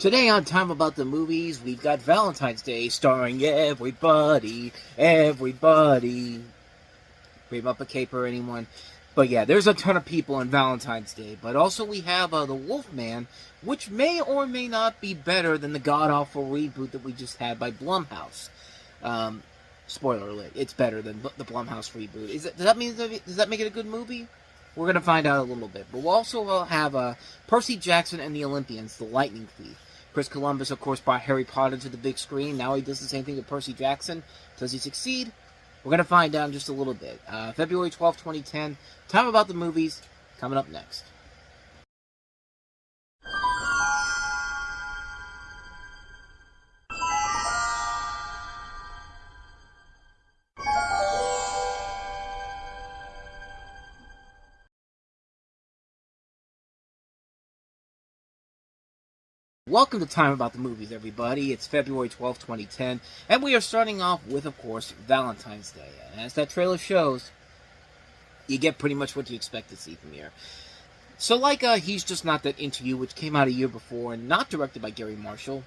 Today on Time About the Movies, we've got Valentine's Day starring everybody. Bring up a caper, anyone? But yeah, there's a ton of people on Valentine's Day. But also we have The Wolfman, which may or may not be better than the god-awful reboot that we just had by Blumhouse. Spoiler alert, it's better than the Blumhouse reboot. Does that make it a good movie? We're going to find out a little bit. But we'll also have Percy Jackson and the Olympians, The Lightning Thief. Chris Columbus, of course, brought Harry Potter to the big screen. Now he does the same thing with Percy Jackson. Does he succeed? We're going to find out in just a little bit. February 12, 2010. Time About the Movies, coming up next. Welcome to Time About the Movies, everybody. It's February 12, 2010, and we are starting off with, of course, Valentine's Day. And as that trailer shows, you get pretty much what you expect to see from here. So, like He's Just Not That Into You, which came out a year before, and not directed by Gary Marshall,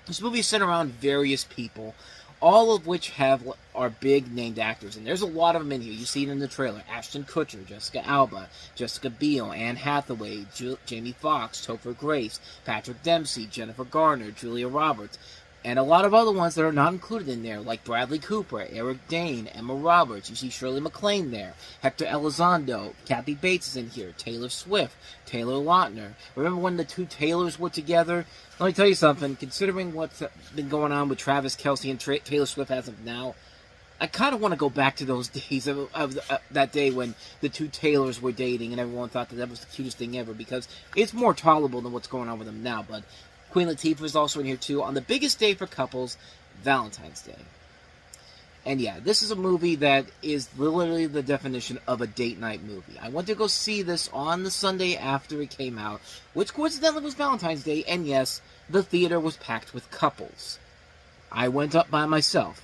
this movie is centered around various people, all of which are big named actors, and there's a lot of them in here. You see it in the trailer: Ashton Kutcher, Jessica Alba, Jessica Biel, Anne Hathaway, Jamie Foxx, Topher Grace, Patrick Dempsey, Jennifer Garner, Julia Roberts, and a lot of other ones that are not included in there, like Bradley Cooper, Eric Dane, Emma Roberts. You see Shirley MacLaine there, Hector Elizondo, Kathy Bates is in here, Taylor Swift, Taylor Lautner. Remember when the two Taylors were together? Let me tell you something, considering what's been going on with Travis Kelce and Taylor Swift as of now, I kind of want to go back to those days of that day when the two Taylors were dating and everyone thought that was the cutest thing ever, because it's more tolerable than what's going on with them now. But Queen Latifah is also in here too, on the biggest day for couples, Valentine's Day. And yeah, this is a movie that is literally the definition of a date night movie. I went to go see this on the Sunday after it came out, which coincidentally was Valentine's Day, and yes, the theater was packed with couples. I went up by myself.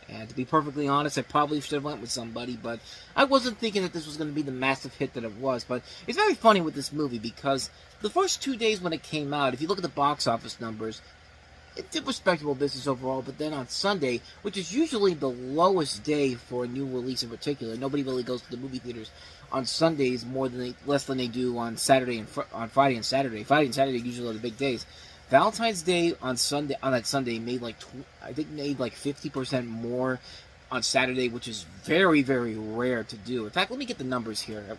And to be perfectly honest, I probably should have went with somebody, but I wasn't thinking that this was going to be the massive hit that it was. But it's very funny with this movie, because the first 2 days when it came out, if you look at the box office numbers, it did respectable business overall. But then on Sunday, which is usually the lowest day for a new release in particular, nobody really goes to the movie theaters on Sundays less than they do on Friday and Saturday. Friday and Saturday usually are the big days. Valentine's Day on that Sunday made like 50% more on Saturday, which is very, very rare to do. In fact, let me get the numbers here.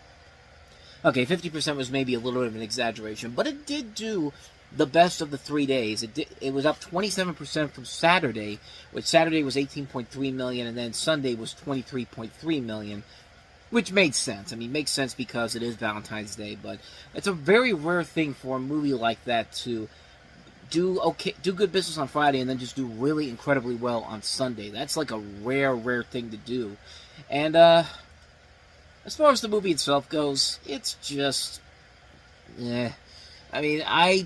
Okay, 50% was maybe a little bit of an exaggeration, but it did do the best of the 3 days. It was up 27% from Saturday, which Saturday was 18.3 million, and then Sunday was 23.3 million. Which made sense. I mean, it makes sense because it is Valentine's Day, but it's a very rare thing for a movie like that to do good business on Friday and then just do really incredibly well on Sunday. That's like a rare thing to do. And as far as the movie itself goes, it's just I mean, I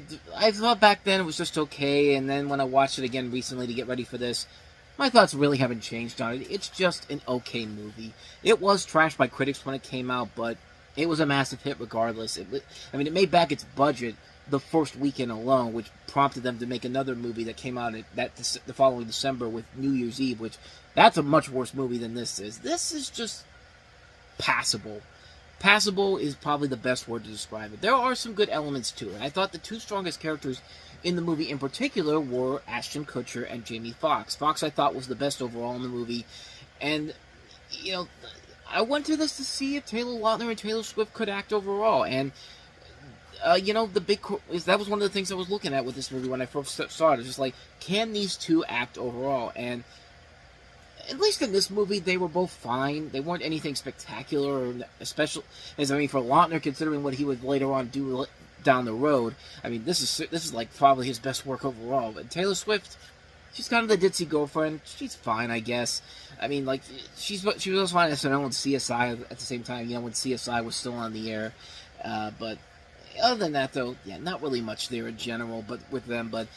thought back then it was just okay, and then when I watched it again recently to get ready for this, my thoughts really haven't changed on it. It's just an okay movie. It was trashed by critics when it came out, but it was a massive hit regardless. It made back its budget the first weekend alone, which prompted them to make another movie that came out the following December with New Year's Eve, which that's a much worse movie than this is. This is just passable. Passable is probably the best word to describe it. There are some good elements to it. I thought the two strongest characters in the movie in particular were Ashton Kutcher and Jamie Foxx. Foxx, I thought, was the best overall in the movie. And, you know, I went to this to see if Taylor Lautner and Taylor Swift could act overall. And you know, that was one of the things I was looking at with this movie when I first saw it. It's just like, can these two act overall? And at least in this movie, they were both fine. They weren't anything spectacular or special. For Lautner, considering what he would later on do down the road, I mean, this is like probably his best work overall. But Taylor Swift, she's kind of the ditzy girlfriend. She's fine, I guess. I mean, like, she was also fine as SNL and CSI at the same time, you know, when CSI was still on the air. But other than that, though, yeah, not really much there in general, but with them. But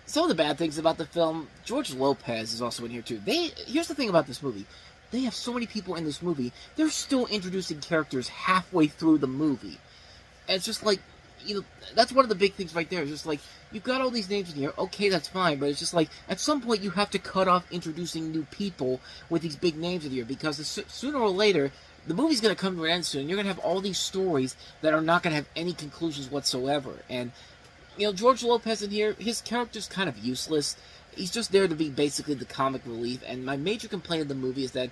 some of the bad things about the film, George Lopez is also in here too. Here's the thing about this movie: they have so many people in this movie. They're still introducing characters halfway through the movie, and it's just like, you know, that's one of the big things right there. It's just like, you've got all these names in here, okay, that's fine, but it's just like, at some point you have to cut off introducing new people with these big names in here, because sooner or later, the movie's going to come to an end soon. You're going to have all these stories that are not going to have any conclusions whatsoever. And, you know, George Lopez in here, his character's kind of useless. He's just there to be basically the comic relief. And my major complaint of the movie is that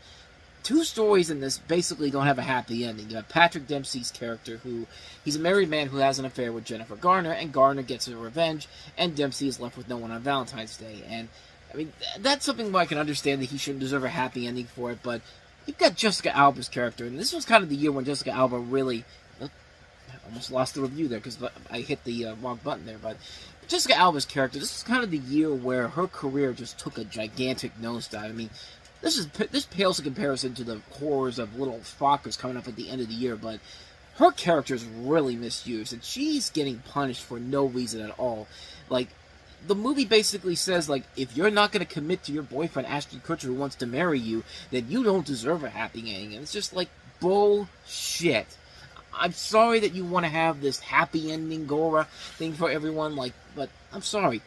two stories in this basically don't have a happy ending. You have Patrick Dempsey's character, who he's a married man who has an affair with Jennifer Garner, and Garner gets her revenge, and Dempsey is left with no one on Valentine's Day. And, I mean, that's something where I can understand that he shouldn't deserve a happy ending for it, but you've got Jessica Alba's character, and this was kind of the year when Jessica Alba really... I almost lost the review there because I hit the wrong button there, but Jessica Alba's character, this is kind of the year where her career just took a gigantic nosedive. I mean, this pales in comparison to the horrors of Little Fockers coming up at the end of the year, but her character is really misused, and she's getting punished for no reason at all. Like, the movie basically says, like, if you're not going to commit to your boyfriend, Ashton Kutcher, who wants to marry you, then you don't deserve a happy ending. And it's just, like, bullshit. I'm sorry that you want to have this happy ending Gora thing for everyone, like, but I'm sorry.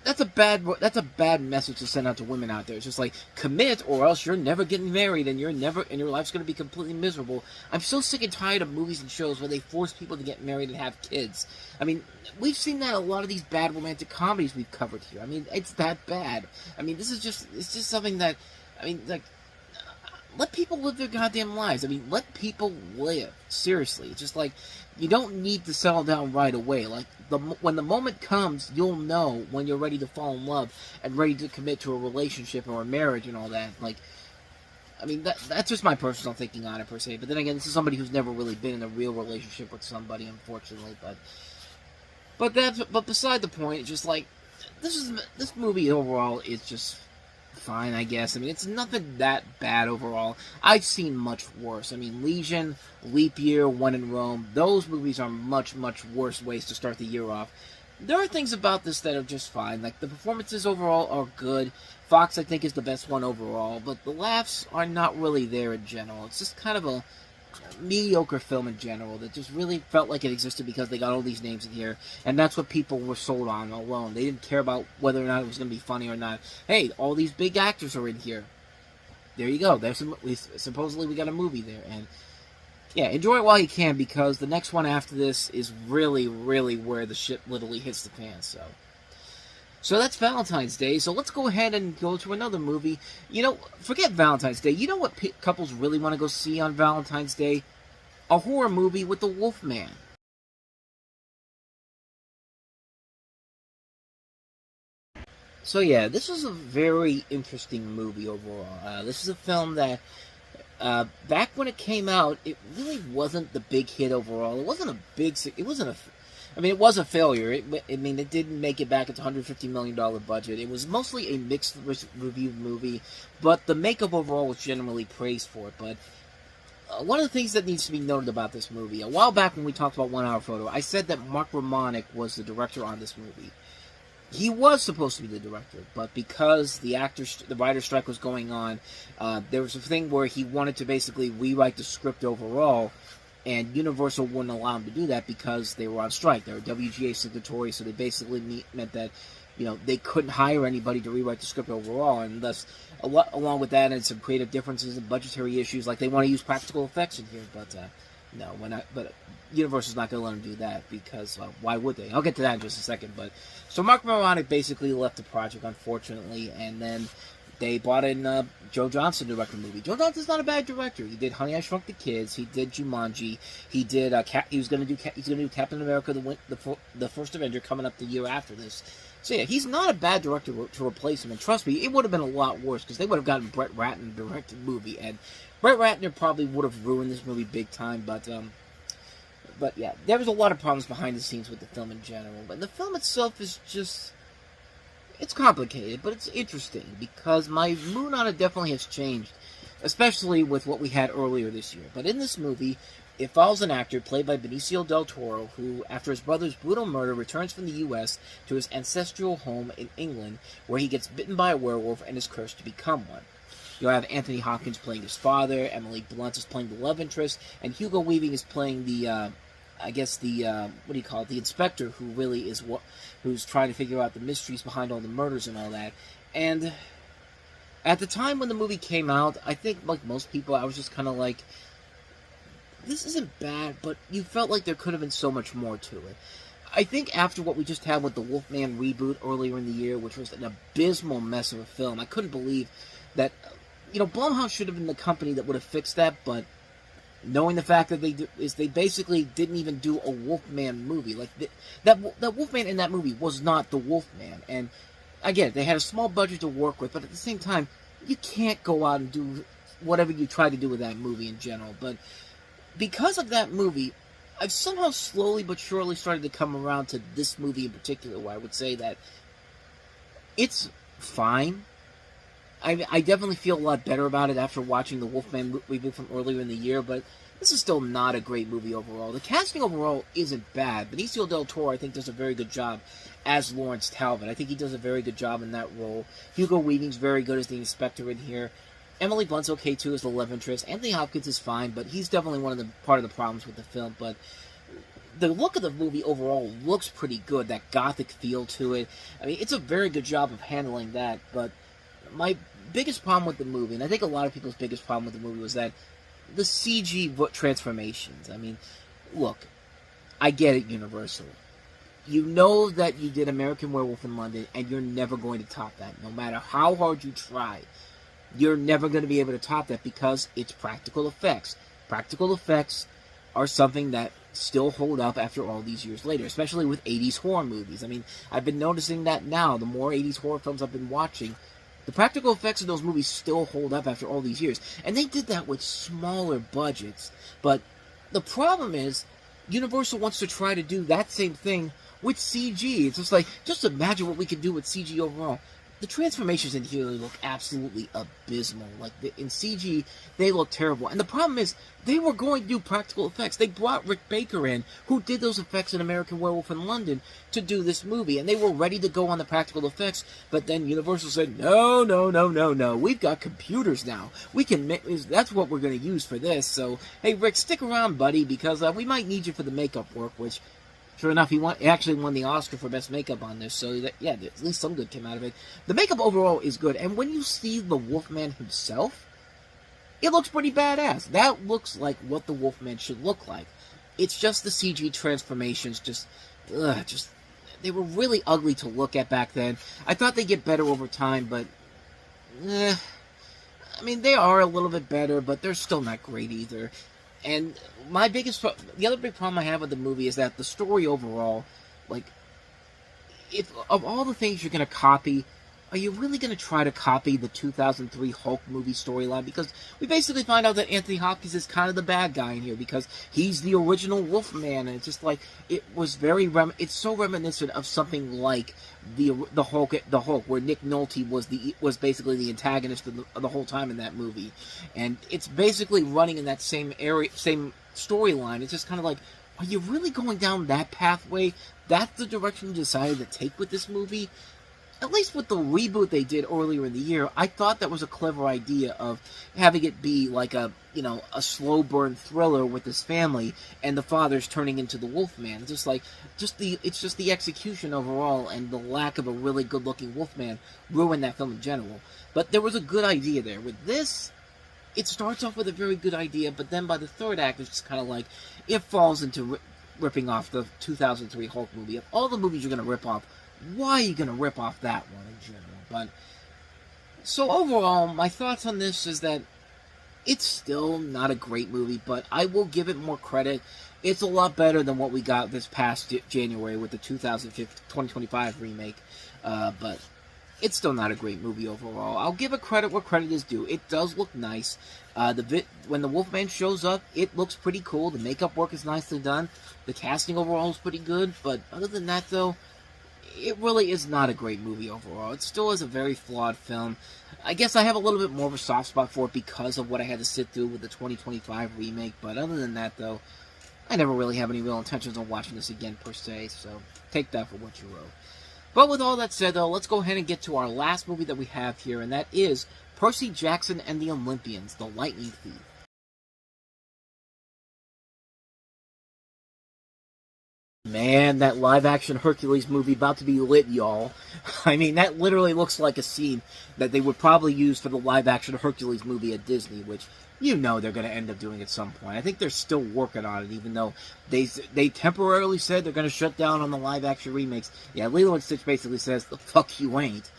That's a bad message to send out to women out there. It's just like, commit or else you're never getting married and your life's going to be completely miserable. I'm so sick and tired of movies and shows where they force people to get married and have kids. I mean, we've seen that in a lot of these bad romantic comedies we've covered here. I mean, it's that bad. I mean, it's just something that, I mean, like, let people live their goddamn lives. I mean, let people live. Seriously. It's just like, you don't need to settle down right away. Like, when the moment comes, you'll know when you're ready to fall in love and ready to commit to a relationship or a marriage and all that. Like, I mean, that's just my personal thinking on it, per se. But then again, this is somebody who's never really been in a real relationship with somebody, unfortunately. But beside the point, it's just like, this movie overall is just fine, I guess. I mean, it's nothing that bad overall. I've seen much worse. I mean, Legion, Leap Year, One in Rome, those movies are much, much worse ways to start the year off. There are things about this that are just fine. Like, the performances overall are good. Fox, I think, is the best one overall, but the laughs are not really there in general. It's just kind of a mediocre film in general that just really felt like it existed because they got all these names in here, and that's what people were sold on alone. They didn't care about whether or not it was going to be funny or not. Hey, all these big actors are in here. There you go. Supposedly we got a movie there, and yeah, enjoy it while you can, because the next one after this is really, really where the shit literally hits the fan. So that's Valentine's Day, so let's go ahead and go to another movie. You know, forget Valentine's Day. You know what couples really want to go see on Valentine's Day? A horror movie with the Wolfman. So yeah, this is a very interesting movie overall. This is a film that, back when it came out, it really wasn't the big hit overall. It wasn't I mean, it was a failure. It didn't make it back its $150 million budget. It was mostly a mixed reviewed movie, but the makeup overall was generally praised for it. But one of the things that needs to be noted about this movie, a while back when we talked about 1 Hour Photo, I said that Mark Romanek was the director on this movie. He was supposed to be the director, but because the writer's strike was going on, there was a thing where he wanted to basically rewrite the script overall, and Universal wouldn't allow him to do that because they were on strike. They were WGA signatories, so they basically meant that, you know, they couldn't hire anybody to rewrite the script overall, and thus, along with that, and some creative differences and budgetary issues, like they want to use practical effects in here, but no, we're not. But Universal's not going to let them do that because why would they? I'll get to that in just a second. But so Mark Moronic basically left the project, unfortunately, and then they brought in Joe Johnston to direct the movie. Joe Johnston's not a bad director. He did Honey, I Shrunk the Kids. He did Jumanji. He did. He's going to do Captain America: the First Avenger coming up the year after this. So yeah, he's not a bad director to replace him. And trust me, it would have been a lot worse because they would have gotten Brett Ratner to direct the movie, and Brett Ratner probably would have ruined this movie big time. But yeah, there was a lot of problems behind the scenes with the film in general. But the film itself is just, it's complicated, but it's interesting because my mood on it definitely has changed, especially with what we had earlier this year. But in this movie, it follows an actor played by Benicio del Toro who, after his brother's brutal murder, returns from the U.S. to his ancestral home in England, where he gets bitten by a werewolf and is cursed to become one. You'll have Anthony Hopkins playing his father, Emily Blunt is playing the love interest, and Hugo Weaving is playing the I guess the what do you call it? The inspector who really is who's trying to figure out the mysteries behind all the murders and all that. And at the time when the movie came out, I think like most people, I was just kind of like, this isn't bad, but you felt like there could have been so much more to it. I think after what we just had with the Wolfman reboot earlier in the year, which was an abysmal mess of a film, I couldn't believe that, Blumhouse should have been the company that would have fixed that, but knowing the fact that they basically didn't even do a Wolfman movie. Like, that Wolfman in that movie was not the Wolfman. And, again, they had a small budget to work with, but at the same time, you can't go out and do whatever you try to do with that movie in general. But because of that movie, I've somehow slowly but surely started to come around to this movie in particular, where I would say that it's fine. I definitely feel a lot better about it after watching the Wolfman reboot from earlier in the year, but this is still not a great movie overall. The casting overall isn't bad. Benicio del Toro, I think, does a very good job as Lawrence Talbot. I think he does a very good job in that role. Hugo Weaving's very good as the inspector in here. Emily Blunt's okay too as the love interest. Anthony Hopkins is fine, but he's definitely part of the problems with the film. But the look of the movie overall looks pretty good. That gothic feel to it. I mean, it's a very good job of handling that. But my biggest problem with the movie, and I think a lot of people's biggest problem with the movie, was that the CG transformations. I mean, look, I get it, Universal. You know that you did American Werewolf in London, and you're never going to top that. No matter how hard you try, you're never going to be able to top that because it's practical effects. Practical effects are something that still hold up after all these years later, especially with 80s horror movies. I mean, I've been noticing that now. The more 80s horror films I've been watching, the practical effects of those movies still hold up after all these years. And they did that with smaller budgets. But the problem is, Universal wants to try to do that same thing with CG. It's just like, just imagine what we could do with CG overall. The transformations in here look absolutely abysmal. Like, in CG, they look terrible. And the problem is, they were going to do practical effects. They brought Rick Baker in, who did those effects in American Werewolf in London, to do this movie. And they were ready to go on the practical effects. But then Universal said, no, no, no, no, no. We've got computers now. We can make, that's what we're going to use for this. So, hey, Rick, stick around, buddy, because we might need you for the makeup work, which... Sure enough, he actually won the Oscar for Best Makeup on this, so that, yeah, at least some good came out of it. The makeup overall is good, and when you see the Wolfman himself, it looks pretty badass. That looks like what the Wolfman should look like. It's just the CG transformations, they were really ugly to look at back then. I thought they'd get better over time, but, I mean, they are a little bit better, but they're still not great either. And the other big problem I have with the movie is that the story overall, like, if of all the things you're going to copy, are you really going to try to copy the 2003 Hulk movie storyline? Because we basically find out that Anthony Hopkins is kind of the bad guy in here because he's the original Wolfman, and it's just like, it was it's so reminiscent of something like the Hulk, where Nick Nolte was basically the antagonist of the whole time in that movie, and it's basically running in that same storyline. It's just kind of like, are you really going down that pathway? That's the direction you decided to take with this movie? At least with the reboot they did earlier in the year, I thought that was a clever idea of having it be like a slow burn thriller with his family, and the father's turning into the Wolfman. It's just the execution overall and the lack of a really good looking Wolfman ruined that film in general. But there was a good idea there. With this, it starts off with a very good idea, but then by the third act, it's just kind of like, it falls into ripping off the 2003 Hulk movie. Of all the movies you're going to rip off, why are you going to rip off that one in general? But, so overall, my thoughts on this is that it's still not a great movie, but I will give it more credit. It's a lot better than what we got this past January with the 2025 remake, but it's still not a great movie overall. I'll give it credit where credit is due. It does look nice. When the Wolfman shows up, it looks pretty cool. The makeup work is nicely done. The casting overall is pretty good, but other than that, though, it really is not a great movie overall. It still is a very flawed film. I guess I have a little bit more of a soft spot for it because of what I had to sit through with the 2025 remake, but other than that, though, I never really have any real intentions on watching this again, per se, so take that for what you will. But with all that said, though, let's go ahead and get to our last movie that we have here, and that is Percy Jackson and the Olympians, The Lightning Thief. Man, that live-action Hercules movie about to be lit, y'all. I mean, that literally looks like a scene that they would probably use for the live-action Hercules movie at Disney, which you know they're going to end up doing at some point. I think they're still working on it, even though they temporarily said they're going to shut down on the live-action remakes. Yeah, Lilo and Stitch basically says, the fuck you ain't.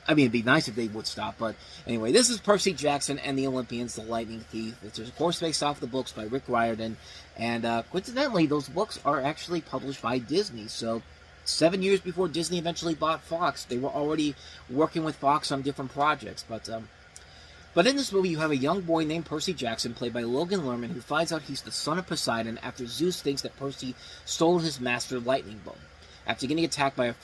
I mean, it'd be nice if they would stop, but anyway, this is Percy Jackson and the Olympians, The Lightning Thief. It's, of course, based off the books by Rick Riordan, and coincidentally, those books are actually published by Disney, so 7 years before Disney eventually bought Fox, they were already working with Fox on different projects, but in this movie, you have a young boy named Percy Jackson, played by Logan Lerman, who finds out he's the son of Poseidon after Zeus thinks that Percy stole his master lightning bolt. After getting attacked by a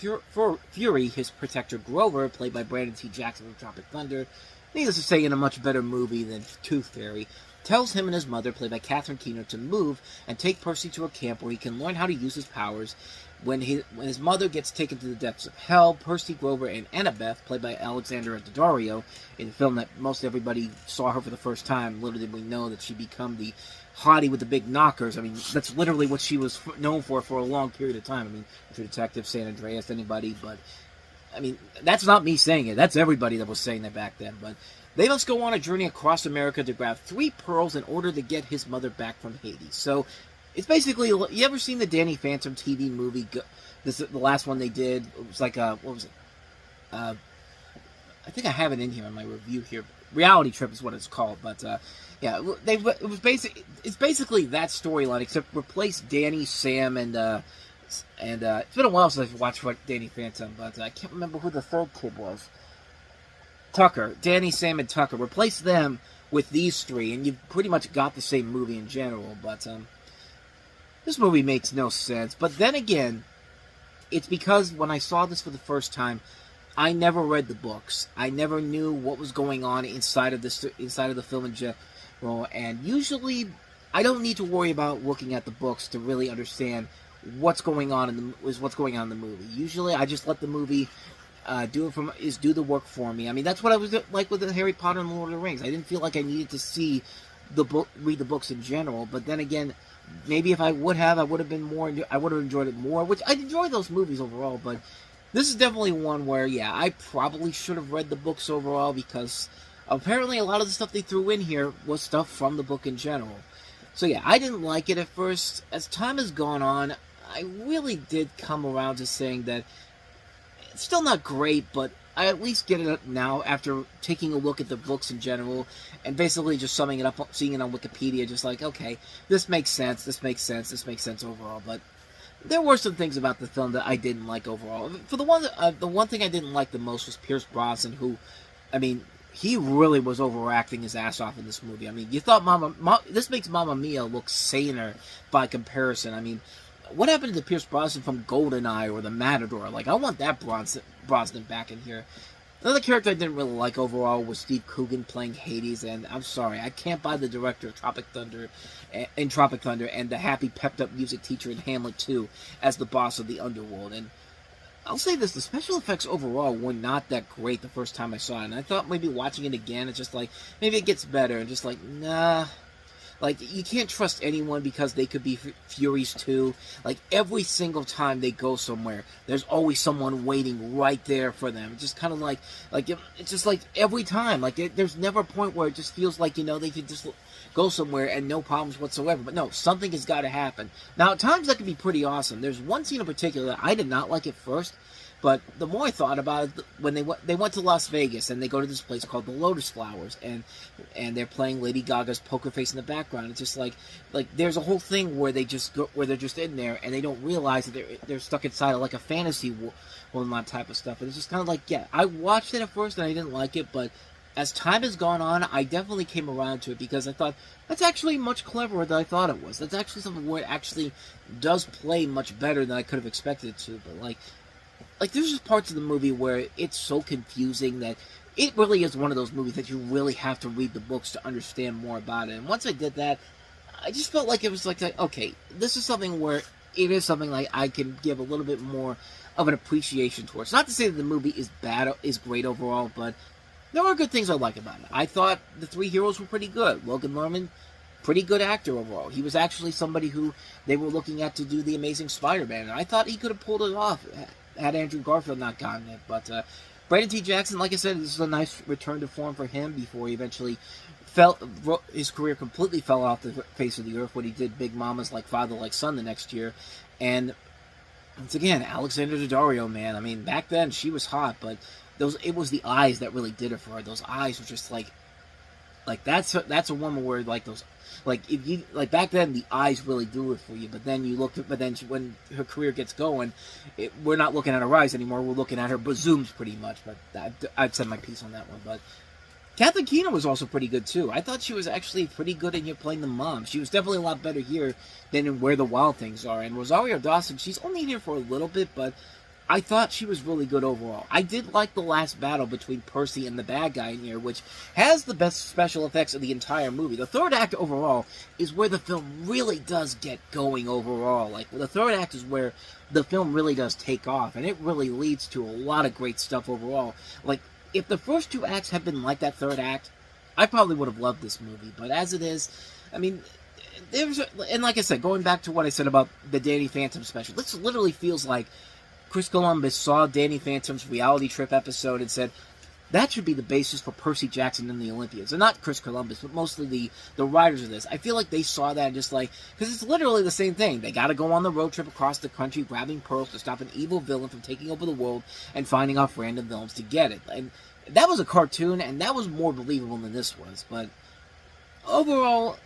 Fury, his protector Grover, played by Brandon T. Jackson from Tropic Thunder, needless to say in a much better movie than Tooth Fairy, tells him and his mother, played by Catherine Keener, to move and take Percy to a camp where he can learn how to use his powers. When his mother gets taken to the depths of hell, Percy, Grover, and Annabeth, played by Alexandra Daddario, in a film that most everybody saw her for the first time, little did we know that she'd become the hottie with the big knockers. I mean, that's literally what she was known for a long period of time. I mean, True Detective, San Andreas, anybody, but, I mean, that's not me saying it. That's everybody that was saying that back then, but they must go on a journey across America to grab 3 pearls in order to get his mother back from Hades. So, it's basically, you ever seen the Danny Phantom TV movie? The last one they did, it was like, what was it? I think I have it in here in my review here. Reality Trip is what it's called, but, yeah, it's basically that storyline, except replace Danny, Sam, and it's been a while since I've watched Danny Phantom, but I can't remember who the third kid was. Tucker. Danny, Sam, and Tucker. Replace them with these 3, and you've pretty much got the same movie in general, but, this movie makes no sense. But then again, it's because when I saw this for the first time, I never read the books. I never knew what was going on inside of the film in general. And usually, I don't need to worry about looking at the books to really understand what's going on in the movie. Usually, I just let the movie do the work for me. I mean, that's what I was like with the Harry Potter and Lord of the Rings. I didn't feel like I needed to read the books in general. But then again, maybe if I would have enjoyed it more, which I enjoy those movies overall, but this is definitely one where, yeah, I probably should have read the books overall, because apparently a lot of the stuff they threw in here was stuff from the book in general. So yeah, I didn't like it at first. As time has gone on, I really did come around to saying that it's still not great, but I at least get it now after taking a look at the books in general and basically just summing it up, seeing it on Wikipedia, just like, okay, this makes sense, this makes sense, this makes sense overall. But there were some things about the film that I didn't like overall. For the one thing I didn't like the most was Pierce Brosnan, who, I mean, he really was overacting his ass off in this movie. I mean, you thought this makes Mamma Mia look saner by comparison. I mean, what happened to Pierce Brosnan from GoldenEye or The Matador? Like, I want that Brosnan back in here. Another character I didn't really like overall was Steve Coogan playing Hades, and I'm sorry, I can't buy the director of Tropic Thunder and the happy, pepped-up music teacher in Hamlet 2 as the boss of the underworld. And I'll say this, the special effects overall were not that great the first time I saw it, and I thought maybe watching it again, it's just like, maybe it gets better, and just like, nah. Like, you can't trust anyone because they could be Furies too. Like, every single time they go somewhere, there's always someone waiting right there for them. It's just kind of like it's just like every time. Like, there's never a point where it just feels like, you know, they could just go somewhere and no problems whatsoever. But no, something has got to happen. Now, at times that can be pretty awesome. There's one scene in particular that I did not like at first. But the more I thought about it, when they went to Las Vegas and they go to this place called the Lotus Flowers, and they're playing Lady Gaga's Poker Face in the background. It's just like there's a whole thing where they're just in there and they don't realize that they're stuck inside of like a fantasy world type of stuff. And it's just kind of like, yeah, I watched it at first and I didn't like it, but as time has gone on, I definitely came around to it because I thought that's actually much cleverer than I thought it was. That's actually something where it actually does play much better than I could have expected it to. But like, there's just parts of the movie where it's so confusing that it really is one of those movies that you really have to read the books to understand more about it. And once I did that, I just felt like it was like, okay, this is something where it is something like I can give a little bit more of an appreciation towards. Not to say that the movie is great overall, but there are good things I like about it. I thought the 3 heroes were pretty good. Logan Lerman, pretty good actor overall. He was actually somebody who they were looking at to do The Amazing Spider-Man, and I thought he could have pulled it off had Andrew Garfield not gotten it. But Brandon T. Jackson, like I said, this is a nice return to form for him before he eventually his career completely fell off the face of the earth when he did Big Mama's Like Father Like Son the next year. And once again, Alexander Daddario, man, I mean, back then she was hot, but it was the eyes that really did it for her. Those eyes were just like that's a woman where like those, like if you like back then the eyes really do it for you. But then when her career gets going, we're not looking at her eyes anymore. We're looking at her bazooms pretty much. But I've said my piece on that one. But Kathleen Keener was also pretty good too. I thought she was actually pretty good in here playing the mom. She was definitely a lot better here than in Where the Wild Things Are. And Rosario Dawson, she's only in here for a little bit, but I thought she was really good overall. I did like the last battle between Percy and the bad guy in here, which has the best special effects of the entire movie. The third act overall is where the film really does get going overall. Like, the third act is where the film really does take off, and it really leads to a lot of great stuff overall. Like, if the first two acts had been like that third act, I probably would have loved this movie. But as it is, I mean, and like I said, going back to what I said about the Danny Phantom special, this literally feels like Chris Columbus saw Danny Phantom's reality trip episode and said, that should be the basis for Percy Jackson and the Olympians. And not Chris Columbus, but mostly the writers of this. I feel like they saw that and just like, because it's literally the same thing. They got to go on the road trip across the country, grabbing pearls to stop an evil villain from taking over the world and finding off random villains to get it. And that was a cartoon, and that was more believable than this was. But overall,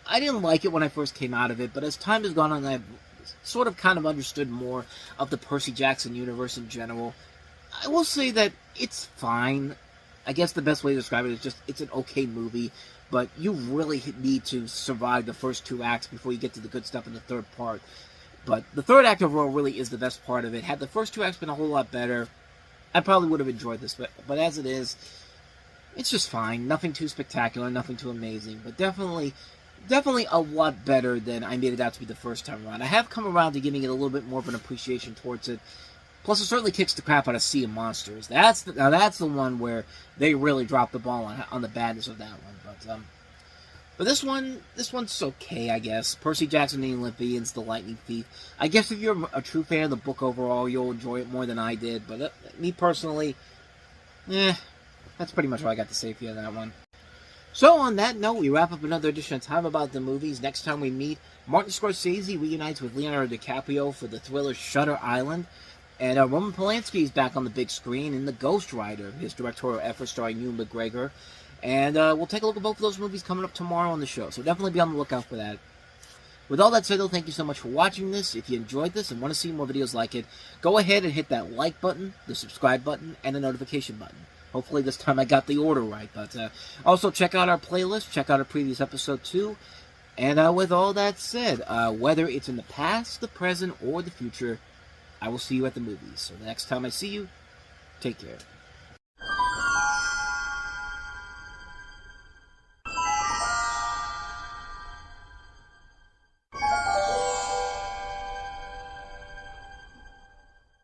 I didn't like it when I first came out of it, but as time has gone on, I've sort of kind of understood more of the Percy Jackson universe in general. I will say that it's fine. I guess the best way to describe it is just it's an okay movie, but you really need to survive the first two acts before you get to the good stuff in the third part. But the third act overall really is the best part of it. Had the first two acts been a whole lot better, I probably would have enjoyed this. But as it is, it's just fine. Nothing too spectacular, nothing too amazing, but definitely a lot better than I made it out to be the first time around. I have come around to giving it a little bit more of an appreciation towards it. Plus, it certainly kicks the crap out of Sea of Monsters. That's the one where they really dropped the ball on the badness of that one. But this one's okay, I guess. Percy Jackson and the Olympians, The Lightning Thief. I guess if you're a true fan of the book overall, you'll enjoy it more than I did. But me personally, that's pretty much all I got to say for you on that one. So on that note, we wrap up another edition of Time About the Movies. Next time we meet, Martin Scorsese reunites with Leonardo DiCaprio for the thriller Shutter Island. And Roman Polanski is back on the big screen in The Ghost Rider, his directorial effort starring Ewan McGregor. And we'll take a look at both of those movies coming up tomorrow on the show. So definitely be on the lookout for that. With all that said, though, thank you so much for watching this. If you enjoyed this and want to see more videos like it, go ahead and hit that like button, the subscribe button, and the notification button. Hopefully this time I got the order right. But also check out our playlist, check out our previous episode too. And with all that said, whether it's in the past, the present, or the future, I will see you at the movies. So the next time I see you, take care.